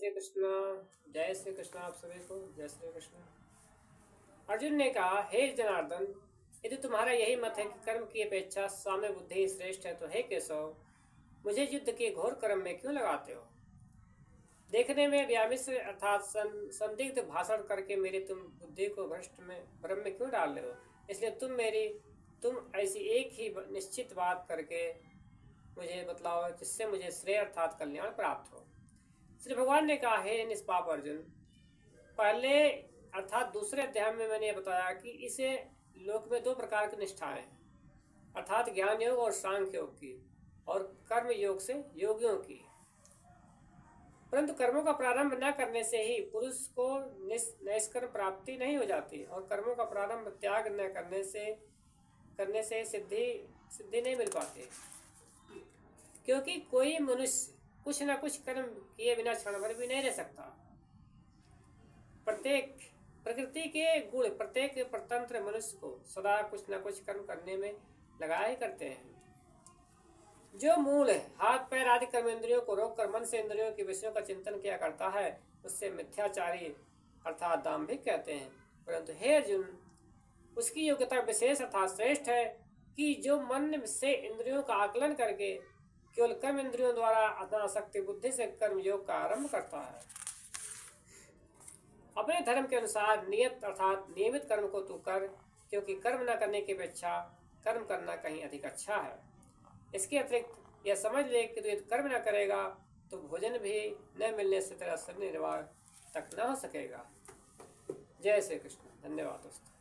श्री कृष्ण। जय श्री कृष्ण। आप सभी को जय श्री कृष्ण। अर्जुन ने कहा, हे जनार्दन, यदि तुम्हारा यही मत है कि कर्म की अपेक्षा साम्य बुद्धि ही श्रेष्ठ है, तो हे केशव, मुझे युद्ध के घोर कर्म में क्यों लगाते हो? देखने में व्यामिश्र अर्थात संदिग्ध भाषण करके मेरी तुम बुद्धि को भ्रम में क्यों डाल रहे हो? इसलिए तुम ऐसी एक ही निश्चित बात करके मुझे बतलाओ जिससे मुझे श्रेय अर्थात कल्याण प्राप्त हो। श्री भगवान ने कहा, हे निष्पाप अर्जुन, पहले अर्थात दूसरे अध्याय में मैंने ये बताया कि इसे लोक में दो प्रकार की निष्ठाएं हैं, अर्थात ज्ञान योग और सांख्य योग की, और कर्म योग से योगियों की। परंतु कर्मों का प्रारंभ न करने से ही पुरुष को नैष्कर्म प्राप्ति नहीं हो जाती, और कर्मों का प्रारंभ त्याग न करने से सिद्धि नहीं मिल पाती, क्योंकि कोई मनुष्य कुछ न कुछ कर्म किए बिना क्षण भर भी नहीं रह सकता। प्रकृति के गुण प्रत्येक परतंत्र मनुष्य को सदा कुछ न कुछ कर्म करने में लगाया ही करते हैं। जो मूल हाथ पैर आदि कर्म इंद्रियों को रोककर मन से इंद्रियों के विषयों का चिंतन किया करता है, उससे मिथ्याचारी अर्थात दाम्भिक कहते हैं। परंतु हे अर्जुन, उसकी योग्यता विशेष अर्थात श्रेष्ठ है कि जो मन से इंद्रियों का आकलन करके केवल कर्म इंद्रियों द्वारा अनासक्ति बुद्धि से कर्म योग का आरंभ करता है। अपने धर्म के अनुसार नियत अर्थात नियमित कर्म को तू कर, क्योंकि कर्म न करने की अपेक्षा कर्म करना कहीं अधिक अच्छा है। इसके अतिरिक्त यह समझ ले कि तू यदि कर्म न करेगा तो भोजन भी न मिलने से तेरा शरीर निर्वाह तक न हो सकेगा। जय श्री कृष्ण। धन्यवाद दोस्तों।